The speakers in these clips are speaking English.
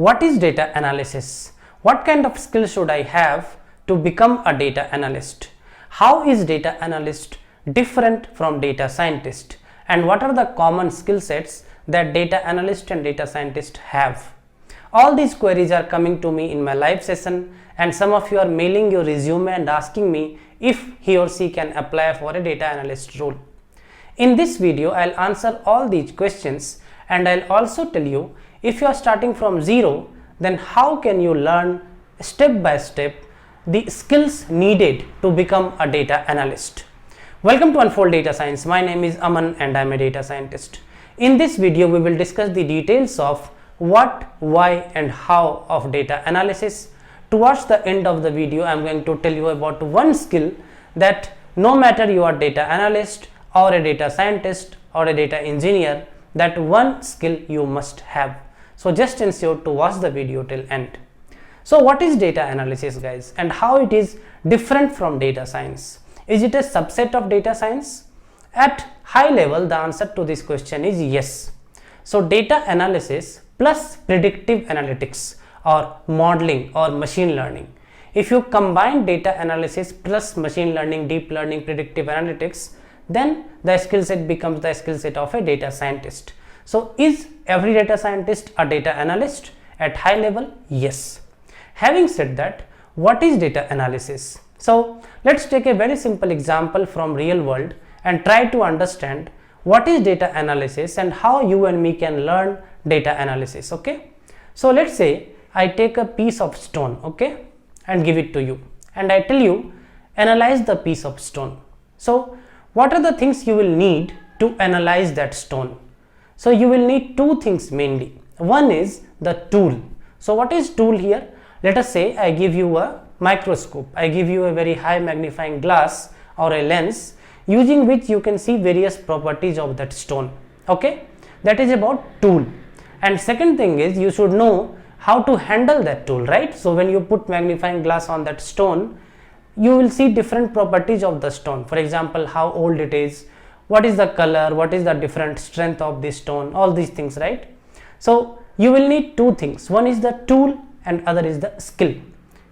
What is data analysis? What kind of skills should I have to become a data analyst? How is data analyst different from data scientist? And what are the common skill sets that data analyst and data scientist have? All these queries are coming to me in my live session, and some of you are mailing your resume and asking me if he or she can apply for a data analyst role. In this video, I'll answer all these questions, and I'll also tell you, if you are starting from zero, then how can you learn step by step the skills needed to become a data analyst. Welcome to Unfold Data Science. My name is Aman and I'm a data scientist. In this video, we will discuss the details of what, why and how of data analysis. Towards the end of the video, I'm going to tell you about one skill that no matter you are data analyst or a data scientist or a data engineer, that one skill you must have. So just ensure to watch the video till end. So what is data analysis, guys, and how it is different from data science? Is it a subset of data science? At high level, the answer to this question is yes. So data analysis plus predictive analytics or modeling or machine learning. If you combine data analysis plus machine learning, deep learning, predictive analytics, then the skill set becomes the skill set of a data scientist. So is every data scientist a data analyst? At high level, yes. Having said that, what is data analysis? So let's take a very simple example from real world and try to understand what is data analysis and how you and me can learn data analysis. Okay, so let's say I take a piece of stone, okay, and give it to you, and I tell you analyze the piece of stone. So what are the things you will need to analyze that stone? So you will need two things mainly. One is the tool. So what is tool here? Let us say I give you a microscope. I give you a very high magnifying glass or a lens using which you can see various properties of that stone. Okay, that is about tool. And second thing is you should know how to handle that tool, right? So when you put magnifying glass on that stone, you will see different properties of the stone. For example, how old it is, what is the color, what is the different strength of the stone, all these things, right? So you will need two things. One is the tool and other is the skill.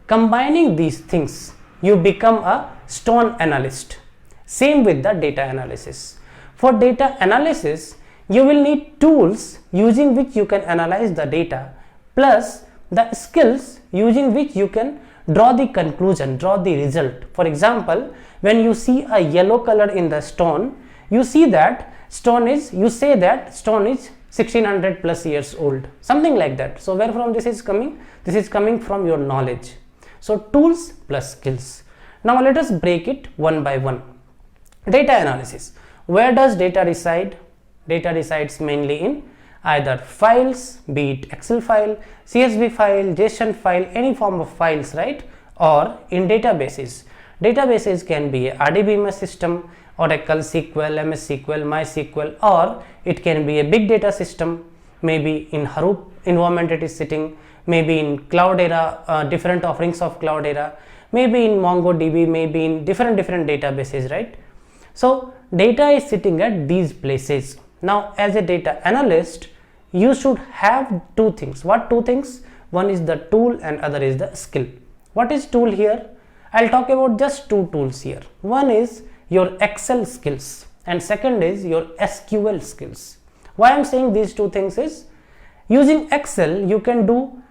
Combining these things, you become a stone analyst. Same with the data analysis. For data analysis, you will need tools using which you can analyze the data, plus the skills using which you can draw the conclusion, draw the result. For example, when you see a yellow color in the stone, you see that stone is, you say that stone is 1600 plus years old, something like that. So where from this is coming? This is coming from your knowledge. So tools plus skills. Now let us break it one by one. Data analysis. Where does data reside? Data resides mainly in either files, be it Excel file, CSV file, JSON file, any form of files, right? Or in databases. Databases can be a RDBMS system, Oracle, SQL, MS SQL, MySQL, or it can be a big data system, maybe in Hadoop environment it is sitting, maybe in Cloudera, different offerings of Cloudera, maybe in MongoDB, maybe in different databases, right? So data is sitting at these places. Now as a data analyst, you should have two things. What two things? One is the tool and other is the skill. What is tool here? I'll talk about just two tools here. One is your Excel skills and second is your SQL skills. Why I'm saying these two things is, using Excel you can do,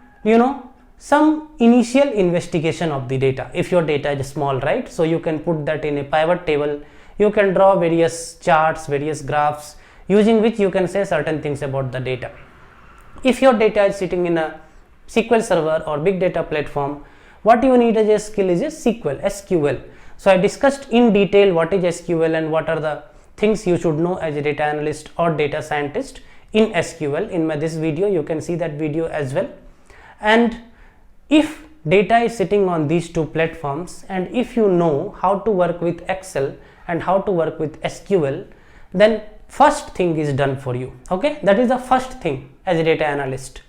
some initial investigation of the data. If your data is small, right? So you can put that in a pivot table. You can draw various charts, various graphs, using which you can say certain things about the data. If your data is sitting in a SQL server or big data platform, what you need as a skill is a SQL. So I discussed in detail what is SQL and what are the things you should know as a data analyst or data scientist in SQL. In this video, you can see that video as well. And if data is sitting on these two platforms, and if you know how to work with Excel and how to work with SQL, then first thing is done for you. Okay, that is the first thing as a data analyst,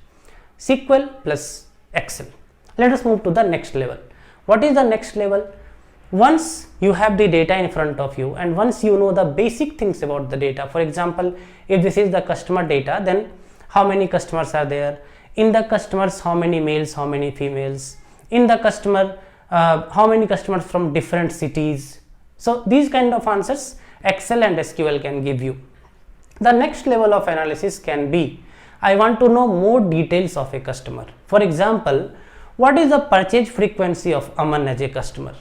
SQL plus Excel. Let us move to the next level. What is the next level? Once you have the data in front of you and once you know the basic things about the data, for example, if this is the customer data, then how many customers are there, in the customers how many males, how many females, in the customer how many customers from different cities. So these kind of answers Excel and SQL can give you. The next level of analysis can be, I want to know more details of a customer. For example, what is the purchase frequency of Aman as a customer,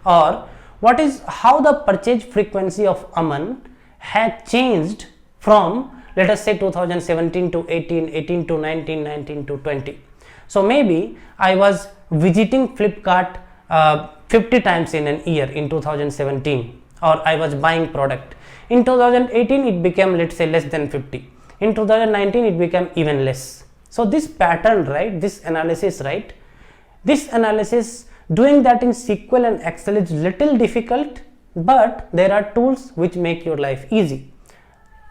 or what is how the purchase frequency of Aman had changed from, let us say, 2017 to 18, 18 to 19, 19 to 20. So maybe I was visiting Flipkart 50 times in an year in 2017, or I was buying product. In 2018 it became, let's say, less than 50. In 2019 it became even less. So this pattern, right, this analysis, right, this analysis, doing that in SQL and Excel is little difficult, but there are tools which make your life easy.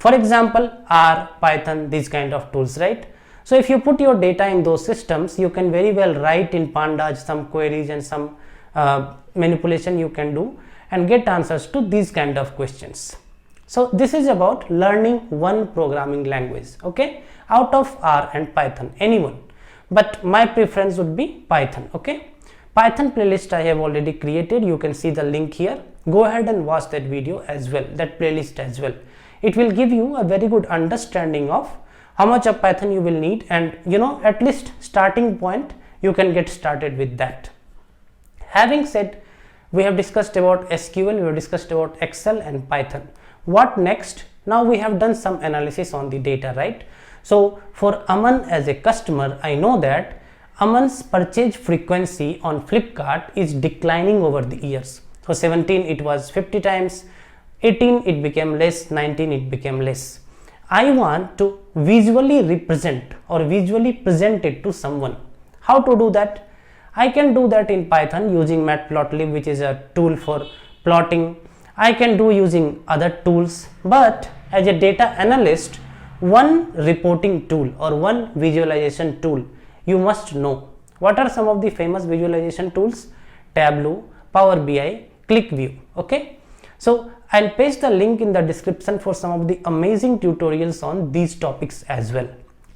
For example, R, Python, these kind of tools, right? So if you put your data in those systems, you can very well write in pandas some queries and some manipulation you can do and get answers to these kind of questions. So this is about learning one programming language, okay, out of R and Python, anyone, but my preference would be Python, okay. Python playlist I have already created, you can see the link here. Go ahead and watch that video as well, that playlist as well. It will give you a very good understanding of how much of Python you will need, and at least starting point you can get started with that. Having said, we have discussed about SQL, we have discussed about Excel and Python. What next? Now we have done some analysis on the data, right? So for Aman as a customer, I know that Aman's purchase frequency on Flipkart is declining over the years. So 17 it was 50 times, 18 it became less, 19 it became less. I want to visually represent or visually present it to someone. How to do that? I can do that in Python using Matplotlib, which is a tool for plotting. I can do using other tools, but as a data analyst, one reporting tool or one visualization tool you must know. What are some of the famous visualization tools? Tableau, Power BI, ClickView, okay. So I'll paste the link in the description for some of the amazing tutorials on these topics as well.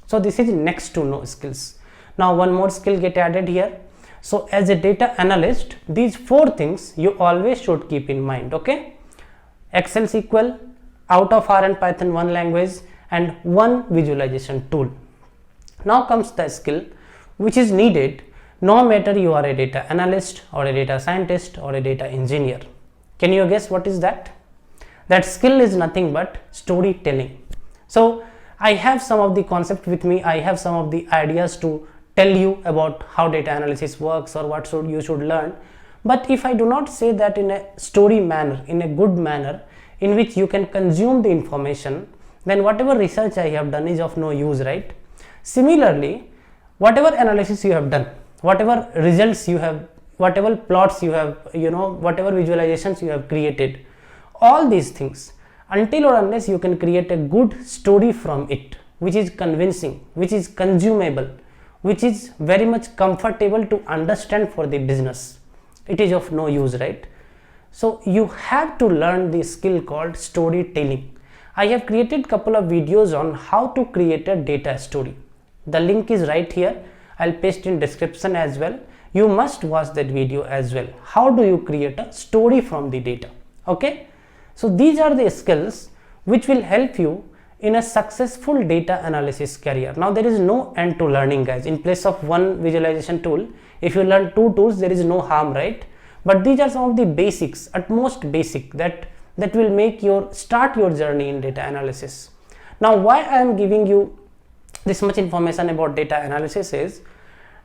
So this is next to know skills. Now one more skill get added here. So as a data analyst, these 4 things you always should keep in mind, okay. Excel, SQL, out of R and Python one language, and one visualization tool. Now comes the skill which is needed no matter you are a data analyst or a data scientist or a data engineer. Can you guess what is that? That skill is nothing but storytelling. So I have some of the concept with me, I have some of the ideas to tell you about how data analysis works or what you should learn, but if I do not say that in a story manner, in a good manner in which you can consume the information, then whatever research I have done is of no use, right? Similarly, whatever analysis you have done, whatever results you have, whatever plots you have, whatever visualizations you have created, all these things, until or unless you can create a good story from it, which is convincing, which is consumable, which is very much comfortable to understand for the business, it is of no use, right? So you have to learn the skill called storytelling. I have created couple of videos on how to create a data story. The link is right here. I'll paste in description as well. You must watch that video as well. How do you create a story from the data? Okay. So these are the skills which will help you in a successful data analysis career. Now there is no end to learning, guys. In place of one visualization tool, if you learn 2 tools, there is no harm, right? But these are some of the basics, at most basic, that will make start your journey in data analysis. Now why I am giving you this much information about data analysis is,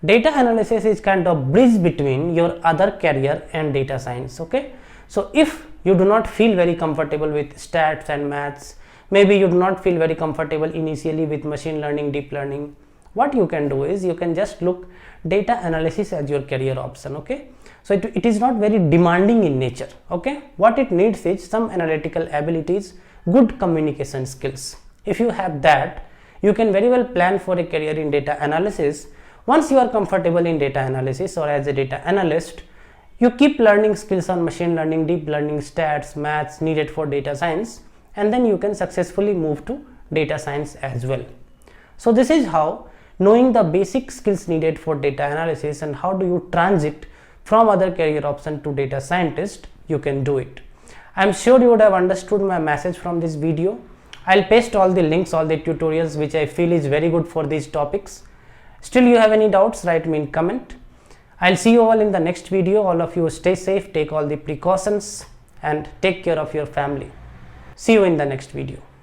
data analysis is kind of bridge between your other career and data science, okay. So if you do not feel very comfortable with stats and maths, maybe you do not feel very comfortable initially with machine learning, deep learning, what you can do is you can just look data analysis as your career option, okay. So it is not very demanding in nature, okay. What it needs is some analytical abilities, good communication skills. If you have that, you can very well plan for a career in data analysis. Once you are comfortable in data analysis or as a data analyst, you keep learning skills on machine learning, deep learning, stats, maths needed for data science, and then you can successfully move to data science as well. So this is how knowing the basic skills needed for data analysis and how do you transit from other career option to data scientist, you can do it. I am sure you would have understood my message from this video. I'll paste all the links, all the tutorials which I feel is very good for these topics. Still you have any doubts, write me in comment. I'll see you all in the next video. All of you stay safe, take all the precautions and take care of your family. See you in the next video.